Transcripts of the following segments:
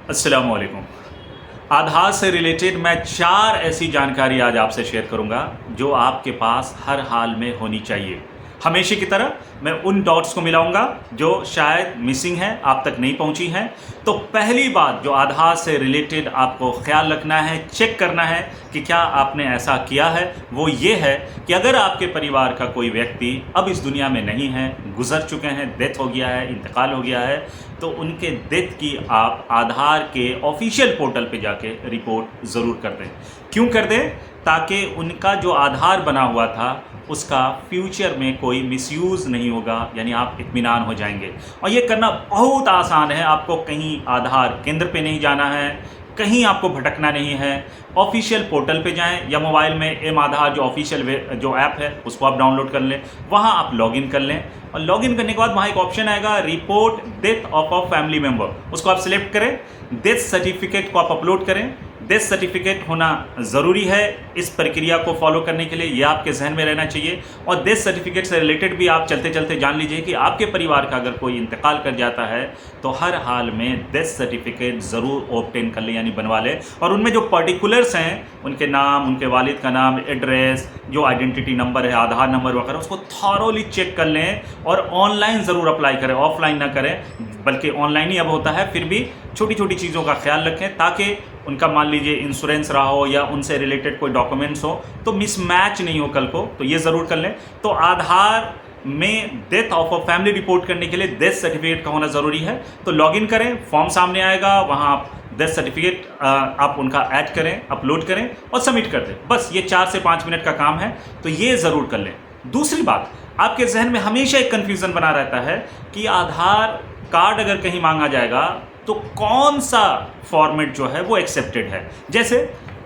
अस्सलाम वालेकुम। आधार से रिलेटेड मैं 4 ऐसी जानकारी आज आपसे शेयर करूंगा जो आपके पास हर हाल में होनी चाहिए। हमेशा की तरह मैं उन डॉट्स को मिलाऊंगा जो शायद मिसिंग है, आप तक नहीं पहुंची हैं। तो पहली बात जो आधार से रिलेटेड आपको ख्याल रखना है, चेक करना है कि क्या आपने ऐसा किया है, वो ये है कि अगर आपके परिवार का कोई व्यक्ति अब इस दुनिया में नहीं है, गुजर चुके हैं, डेथ हो गया है, इंतकाल हो गया है, तो उनके डेथ की आप आधार के ऑफिशियल पोर्टल पे जाके रिपोर्ट ज़रूर कर दें। क्यों कर दें? ताकि उनका जो आधार बना हुआ था उसका फ्यूचर में कोई मिसयूज़ नहीं होगा, यानी आप इत्मीनान हो जाएंगे। और ये करना बहुत आसान है, आपको कहीं आधार केंद्र पे नहीं जाना है, कहीं आपको भटकना नहीं है। ऑफिशियल पोर्टल पे जाएं या मोबाइल में एम आधार जो ऑफिशियल जो ऐप है उसको आप डाउनलोड कर लें, वहाँ आप लॉगिन कर लें। और लॉगिन करने के बाद वहाँ एक ऑप्शन आएगा report death of a family member, उसको आप सिलेक्ट करें। डेथ सर्टिफिकेट को आप अपलोड करें। डेथ सर्टिफिकेट होना ज़रूरी है इस प्रक्रिया को फॉलो करने के लिए, ये आपके जहन में रहना चाहिए। और डेथ सर्टिफिकेट से रिलेटेड भी आप चलते चलते जान लीजिए कि आपके परिवार का अगर कोई इंतकाल कर जाता है तो हर हाल में डेथ सर्टिफिकेट ज़रूर ऑब्टेन कर लें, यानी बनवा लें। और उनमें जो पर्टिकुलर्स हैं, उनके नाम, उनके वालिद का नाम, एड्रेस, जो आइडेंटिटी नंबर है, आधार नंबर वगैरह, उसको थॉरोली चेक कर लें। और ऑनलाइन ज़रूर अप्लाई करें, ऑफलाइन ना करें, बल्कि ऑनलाइन ही अब होता है। फिर भी छोटी छोटी चीज़ों का ख्याल रखें ताकि उनका मान लीजिए इंश्योरेंस रहा हो या उनसे रिलेटेड कोई डॉक्यूमेंट्स हो तो मिसमैच नहीं हो कल को, तो ये ज़रूर कर लें। तो आधार में death of a family report करने के लिए डेथ सर्टिफिकेट का होना ज़रूरी है। तो लॉगिन करें, फॉर्म सामने आएगा, वहाँ आप डेथ सर्टिफिकेट आप उनका ऐड करें, अपलोड करें और सबमिट कर दें। बस ये 4 से 5 मिनट का काम है, तो ये ज़रूर कर लें। दूसरी बात, आपके जहन में हमेशा एक कन्फ्यूज़न बना रहता है कि आधार कार्ड अगर कहीं मांगा जाएगा तो कौन सा फॉर्मेट जो है वो एक्सेप्टेड है। जैसे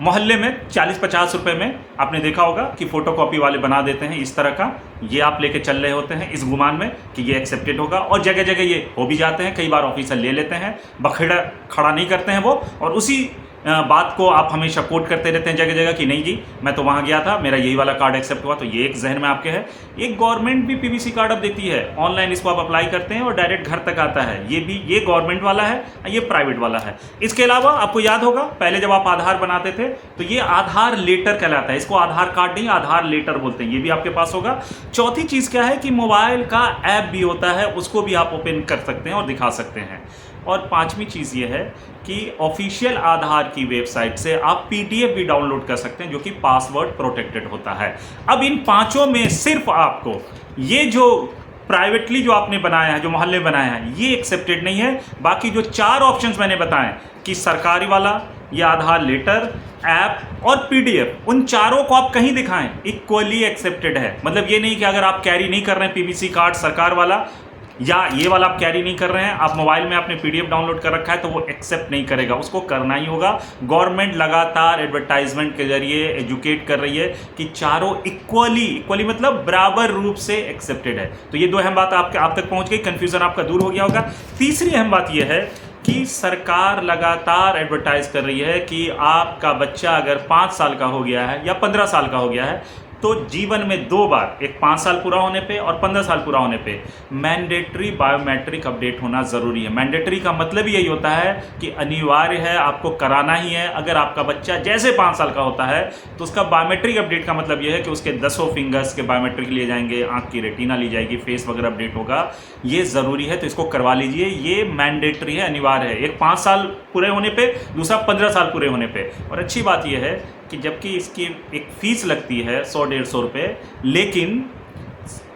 मोहल्ले में 40-50 रुपए में आपने देखा होगा कि फ़ोटोकॉपी वाले बना देते हैं इस तरह का, ये आप लेके चल रहे होते हैं इस गुमान में कि ये एक्सेप्टेड होगा, और जगह जगह ये हो भी जाते हैं। कई बार ऑफिसर ले लेते हैं, बखेड़ा खड़ा नहीं करते हैं वो, और उसी बात को आप हमेशा कोट करते रहते हैं जगह जगह कि नहीं जी मैं तो वहाँ गया था, मेरा यही वाला कार्ड एक्सेप्ट हुआ। तो ये एक जहन में आपके है। एक गवर्नमेंट भी पीवीसी कार्ड अब देती है, ऑनलाइन इसको आप अप्लाई करते हैं और डायरेक्ट घर तक आता है। ये गवर्नमेंट वाला है, ये प्राइवेट वाला है। इसके अलावा आपको याद होगा पहले जब आप आधार बनाते थे तो ये आधार लेटर कहलाता है, इसको आधार कार्ड नहीं आधार लेटर बोलते हैं, ये भी आपके पास होगा। चौथी चीज़ क्या है कि मोबाइल का ऐप भी होता है, उसको भी आप ओपन कर सकते हैं और दिखा सकते हैं। और पांचवी चीज़ ये है कि ऑफिशियल आधार की वेबसाइट से आप पीडीएफ भी डाउनलोड कर सकते हैं जो कि पासवर्ड प्रोटेक्टेड होता है। अब इन पांचों में सिर्फ आपको ये जो प्राइवेटली जो आपने बनाया है, जो मोहल्ले बनाया है, ये एक्सेप्टेड नहीं है। बाकी जो 4 ऑप्शंस मैंने बताए कि सरकारी वाला, या आधार लेटर, ऐप और पीडीएफ, उन चारों को आप कहीं दिखाएं इक्वली एक्सेप्टेड है। मतलब ये नहीं कि अगर आप कैरी नहीं कर रहे हैं पीवीसी कार्ड सरकार वाला, या ये वाला आप कैरी नहीं कर रहे हैं, आप मोबाइल में आपने पीडीएफ डाउनलोड कर रखा है, तो वो एक्सेप्ट नहीं करेगा, उसको करना ही होगा। गवर्नमेंट लगातार एडवर्टाइजमेंट के जरिए एजुकेट कर रही है कि चारों इक्वली मतलब बराबर रूप से एक्सेप्टेड है। तो ये 2 अहम बात आप तक पहुंच गई, कंफ्यूजन आपका दूर हो गया होगा। तीसरी अहम बात यह है कि सरकार लगातार एडवर्टाइज कर रही है कि आपका बच्चा अगर 5 साल का हो गया है या 15 साल का हो गया है तो जीवन में 2 बार, एक 5 साल पूरा होने पे और 15 साल पूरा होने पे, मैंडेटरी बायोमेट्रिक अपडेट होना ज़रूरी है। मैंडेटरी का मतलब यही होता है कि अनिवार्य है, आपको कराना ही है। अगर आपका बच्चा जैसे 5 साल का होता है तो उसका बायोमेट्रिक अपडेट का मतलब यह है कि उसके 10 फिंगर्स के बायोमेट्रिक लिए जाएंगे, आँख की रेटिना ली जाएगी, फेस वगैरह अपडेट होगा। ये ज़रूरी है, तो इसको करवा लीजिए। ये मैंडेटरी है, अनिवार्य है। एक 5 साल पूरे होने पर, दूसरा 15 साल पूरे होने पर। और अच्छी बात यह है कि जबकि इसकी एक फ़ीस लगती है 100-150 रुपये, लेकिन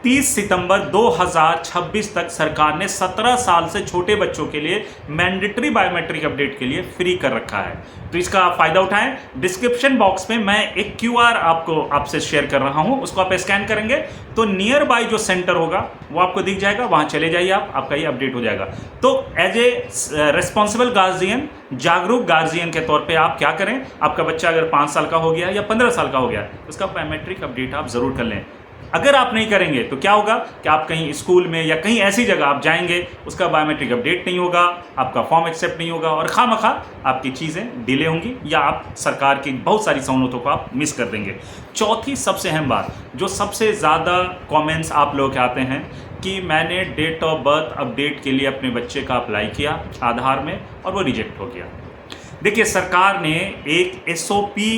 30 सितंबर 2026 तक सरकार ने 17 साल से छोटे बच्चों के लिए मैंडेटरी बायोमेट्रिक अपडेट के लिए फ्री कर रखा है। तो इसका फ़ायदा उठाएं। डिस्क्रिप्शन बॉक्स में मैं एक क्यूआर आपसे शेयर कर रहा हूं, उसको आप स्कैन करेंगे तो नियर बाय जो सेंटर होगा वो आपको दिख जाएगा, वहां चले जाइए आप, आपका ये अपडेट हो जाएगा। तो एज ए रेस्पॉन्सिबल गार्जियन, जागरूक गार्जियन के तौर पे आप क्या करें, आपका बच्चा अगर 5 साल का हो गया या 15 साल का हो गया, उसका बायोमेट्रिक अपडेट आप ज़रूर कर लें। अगर आप नहीं करेंगे तो क्या होगा कि आप कहीं स्कूल में या कहीं ऐसी जगह आप जाएंगे, उसका बायोमेट्रिक अपडेट नहीं होगा, आपका फॉर्म एक्सेप्ट नहीं होगा और खामखा आपकी चीज़ें डिले होंगी या आप सरकार की बहुत सारी सहूलतों को आप मिस कर देंगे। चौथी सबसे अहम बात, जो सबसे ज़्यादा कमेंट्स आप लोग के आते हैं कि मैंने डेट ऑफ बर्थ अपडेट के लिए अपने बच्चे का अप्लाई किया आधार में और वो रिजेक्ट हो गया। देखिए, सरकार ने एक एसओपी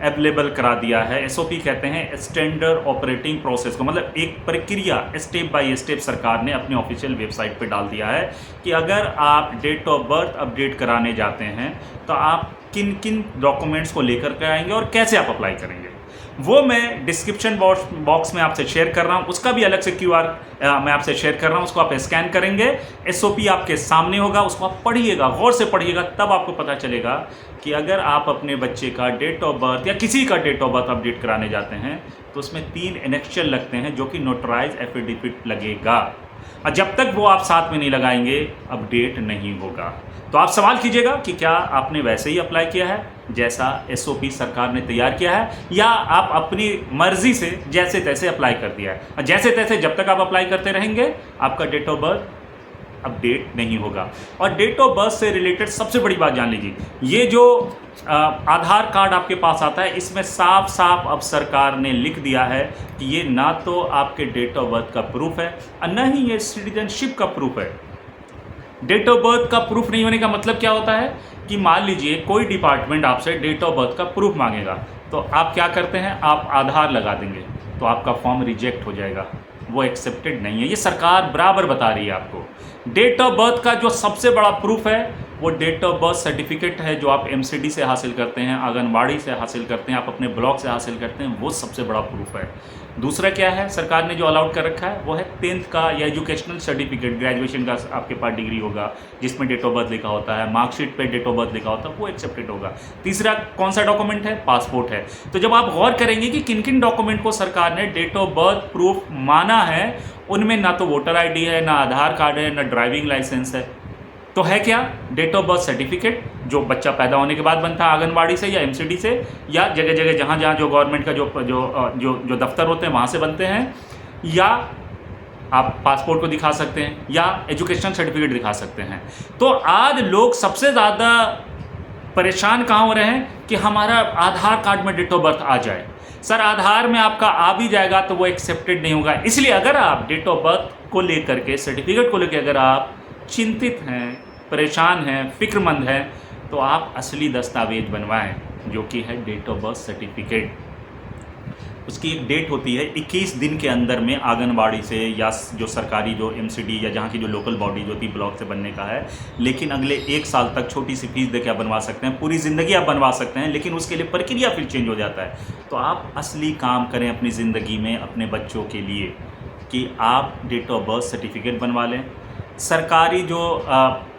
अवेलेबल करा दिया है। एसओपी कहते हैं स्टैंडर्ड ऑपरेटिंग प्रोसेस को, मतलब एक प्रक्रिया स्टेप बाय स्टेप सरकार ने अपनी ऑफिशियल वेबसाइट पे डाल दिया है कि अगर आप डेट ऑफ बर्थ अपडेट कराने जाते हैं तो आप किन किन डॉक्यूमेंट्स को लेकर के आएंगे और कैसे आप अप्लाई करेंगे। वो मैं डिस्क्रिप्शन बॉक्स में आपसे शेयर कर रहा हूँ, उसका भी अलग से क्यूआर मैं आपसे शेयर कर रहा हूँ। उसको आप स्कैन करेंगे, एसओपी आपके सामने होगा, उसको आप पढ़िएगा, गौर से पढ़िएगा, तब आपको पता चलेगा कि अगर आप अपने बच्चे का डेट ऑफ बर्थ या किसी का डेट ऑफ बर्थ अपडेट कराने जाते हैं तो उसमें 3 एनेक्शन लगते हैं जो कि नोटराइज एफिडेविट लगेगा, और जब तक वो आप साथ में नहीं लगाएंगे अपडेट नहीं होगा। तो आप सवाल कीजिएगा कि क्या आपने वैसे ही अप्लाई किया है जैसा एसओपी सरकार ने तैयार किया है, या आप अपनी मर्जी से जैसे तैसे अप्लाई कर दिया है। और जैसे तैसे जब तक आप अप्लाई करते रहेंगे आपका डेट ऑफ बर्थ अपडेट नहीं होगा। और डेट ऑफ बर्थ से रिलेटेड सबसे बड़ी बात जान लीजिए, ये जो आधार कार्ड आपके पास आता है इसमें साफ साफ अब सरकार ने लिख दिया है कि ये ना तो आपके डेट ऑफ बर्थ का प्रूफ है और न ही ये सिटीजनशिप का प्रूफ है। डेट ऑफ बर्थ का प्रूफ नहीं होने का मतलब क्या होता है कि मान लीजिए कोई डिपार्टमेंट आपसे डेट ऑफ बर्थ का प्रूफ मांगेगा तो आप क्या करते हैं, आप आधार लगा देंगे तो आपका फॉर्म रिजेक्ट हो जाएगा, वो एक्सेप्टेड नहीं है। ये सरकार बराबर बता रही है आपको। डेट ऑफ बर्थ का जो सबसे बड़ा प्रूफ है वो डेट ऑफ बर्थ सर्टिफिकेट है, जो आप एमसीडी से हासिल करते हैं, आंगनबाड़ी से हासिल करते हैं, आप अपने ब्लॉक से हासिल करते हैं, वो सबसे बड़ा प्रूफ है। दूसरा क्या है सरकार ने जो अलाउड कर रखा है वो है 10th का या एजुकेशनल सर्टिफिकेट, ग्रेजुएशन का आपके पास डिग्री होगा जिसमें डेट ऑफ बर्थ लिखा होता है, मार्कशीट पे डेट ऑफ बर्थ लिखा होता है, वो एक्सेप्टेड होगा। तीसरा कौन सा डॉक्यूमेंट है, पासपोर्ट है। तो जब आप गौर करेंगे कि किन किन डॉक्यूमेंट को सरकार ने डेट ऑफ बर्थ प्रूफ माना है, उनमें ना तो वोटर आईडी है, ना आधार कार्ड है, ना ड्राइविंग लाइसेंस है, तो है क्या, डेट ऑफ बर्थ सर्टिफिकेट जो बच्चा पैदा होने के बाद बनता है आंगनबाड़ी से या एमसीडी से या जगह जगह जहाँ जहाँ जो गवर्नमेंट का जो दफ्तर होते हैं वहाँ से बनते हैं, या आप पासपोर्ट को दिखा सकते हैं या एजुकेशन सर्टिफिकेट दिखा सकते हैं। तो आज लोग सबसे ज़्यादा परेशान कहाँ हो रहे हैं कि हमारा आधार कार्ड में डेट ऑफ बर्थ आ जाए। सर आधार में आपका आ भी जाएगा तो वो एक्सेप्टेड नहीं होगा। इसलिए अगर आप डेट ऑफ बर्थ को लेकर के, सर्टिफिकेट को लेकर अगर आप चिंतित हैं, परेशान हैं, फिक्रमंद हैं, तो आप असली दस्तावेज बनवाएं जो कि है डेट ऑफ बर्थ सर्टिफिकेट। उसकी एक डेट होती है, 21 दिन के अंदर में आंगनबाड़ी से या जो सरकारी जो एमसीडी या जहाँ की जो लोकल बॉडी जो होती है ब्लॉक से बनने का है, लेकिन अगले 1 साल तक छोटी सी फीस देकर आप बनवा सकते हैं, पूरी ज़िंदगी आप बनवा सकते हैं, लेकिन उसके लिए प्रक्रिया फिर चेंज हो जाता है। तो आप असली काम करें अपनी ज़िंदगी में अपने बच्चों के लिए कि आप डेट ऑफ बर्थ सर्टिफिकेट बनवा लें। सरकारी जो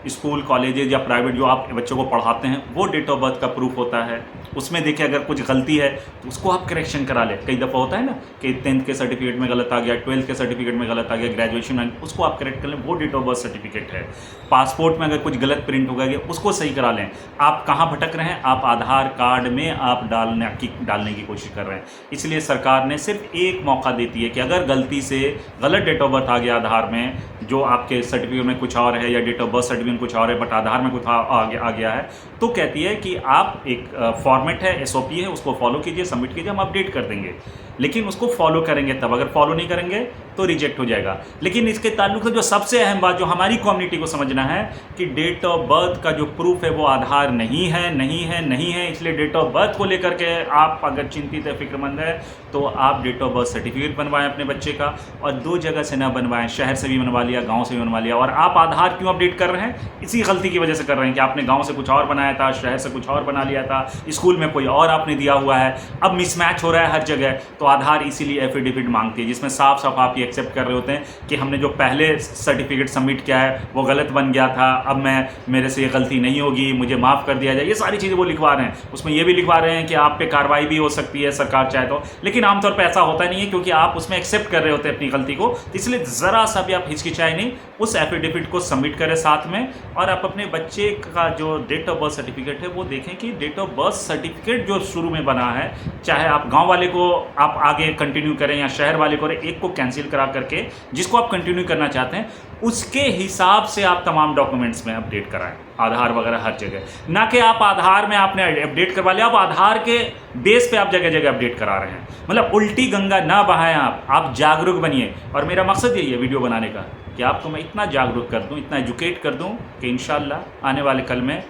स्कूल कॉलेजेज या प्राइवेट जो आप बच्चों को पढ़ाते हैं वो डेट ऑफ बर्थ का प्रूफ होता है, उसमें देखिए अगर कुछ गलती है तो उसको आप करेक्शन करा लें। कई दफ़ा होता है ना कि 10th के सर्टिफिकेट में गलत आ गया, 12th के सर्टिफिकेट में गलत आ गया, ग्रेजुएशन में, उसको आप करेक्ट कर लें, वो डेट ऑफ बर्थ सर्टिफिकेट है। पासपोर्ट में अगर कुछ गलत प्रिंट हो गया उसको सही करा लें। आप कहाँ भटक रहे हैं, आप आधार कार्ड में आप डालने की कोशिश कर रहे हैं। इसलिए सरकार ने सिर्फ एक मौका देती है कि अगर गलती से गलत डेट ऑफ बर्थ आ गया आधार में, जो आपके सर्टिफिकेट में कुछ और है या डेट ऑफ बर्थ सर्टिफिकेट कुछ और है बट आधार में कुछ आ गया है, तो कहती है कि आप एक फॉर्मेट है, एसओपी है, उसको फॉलो कीजिए, सबमिट कीजिए, हम अपडेट कर देंगे। लेकिन उसको फॉलो करेंगे तब, अगर फॉलो नहीं करेंगे तो रिजेक्ट हो जाएगा। लेकिन इसके ताल्लुक से जो सबसे अहम बात जो हमारी कम्युनिटी को समझना है कि डेट ऑफ बर्थ का जो प्रूफ है वो आधार नहीं है। इसलिए डेट ऑफ बर्थ को लेकर के आप अगर चिंतित है, फिक्रमंद है, तो आप डेट ऑफ बर्थ सर्टिफिकेट बनवाएं अपने बच्चे का, और 2 जगह से ना बनवाएं, शहर से भी बनवा लिया, गाँव से भी बनवा लिया। और आप आधार क्यों अपडेट कर रहे हैं, इसी गलती की वजह से कर रहे हैं कि आपने गाँव से कुछ और बनाया था, शहर से कुछ और बना लिया था, स्कूल में कोई और आपने दिया हुआ है, अब मिसमैच हो रहा है हर जगह। तो आधार इसीलिए एफिडेविट मांगती है जिसमें साफ साफ आप ये एक्सेप्ट कर रहे होते हैं कि हमने जो पहले सर्टिफिकेट सबमिट किया है वो गलत बन गया था, अब मेरे से ये गलती नहीं होगी, मुझे माफ़ कर दिया जाए। ये सारी चीज़ें वो लिखवा रहे हैं। उसमें ये भी लिखवा रहे हैं कि आप पे कार्रवाई भी हो सकती है सरकार चाहे तो, लेकिन आमतौर पर ऐसा होता नहीं है क्योंकि आप उसमें एक्सेप्ट कर रहे होते हैं अपनी गलती को। इसलिए ज़रा सा भी आप हिचकिचाए नहीं, उस एफिडेविट को सबमिट करें साथ में, और आप अपने बच्चे का जो डेट ऑफ बर्थ सर्टिफिकेट है वो देखें कि डेट ऑफ बर्थ सर्टिफिकेट जो शुरू में बना है, चाहे आप गाँव वाले को आप आगे कंटिन्यू करें या शहर वाले को, एक को कैंसिल करा करके जिसको आप कंटिन्यू करना चाहते हैं उसके हिसाब से आप तमाम डॉक्यूमेंट्स में अपडेट कराएं, आधार वगैरह हर जगह। ना कि आप आधार में आपने अपडेट करवा लिया, आप आधार के बेस पे आप जगह जगह अपडेट करा रहे हैं। मतलब उल्टी गंगा ना बहाएं, आप जागरूक बनिए। और मेरा मकसद यही है वीडियो बनाने का कि आपको मैं इतना जागरूक कर दूं, इतना एजुकेट कर दूं कि इंशाल्लाह आने वाले कल में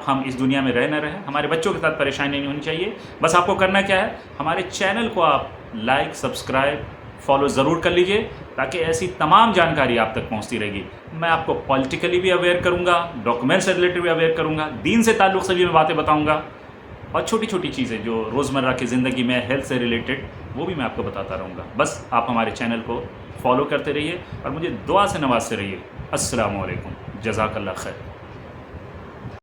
हम इस दुनिया में रह न रहें, हमारे बच्चों के साथ परेशानी नहीं होनी चाहिए। बस आपको करना क्या है, हमारे चैनल को आप लाइक, सब्सक्राइब, फॉलो ज़रूर कर लीजिए ताकि ऐसी तमाम जानकारी आप तक पहुंचती रहेगी। मैं आपको पॉलिटिकली भी अवेयर करूंगा, डॉक्यूमेंट्स से रिलेटेड भी अवेयर करूंगा, दीन से ताल्लुक़ से भी मैं बातें बताऊंगा और छोटी छोटी चीज़ें जो रोज़मर्रा की ज़िंदगी में हेल्थ से रिलेटेड वो भी मैं आपको बताता रहूँगा। बस आप हमारे चैनल को फॉलो करते रहिए और मुझे दुआ से नवाजते रहिए। अस्सलामु अलैकुम, जज़ाकल्लाह खैर।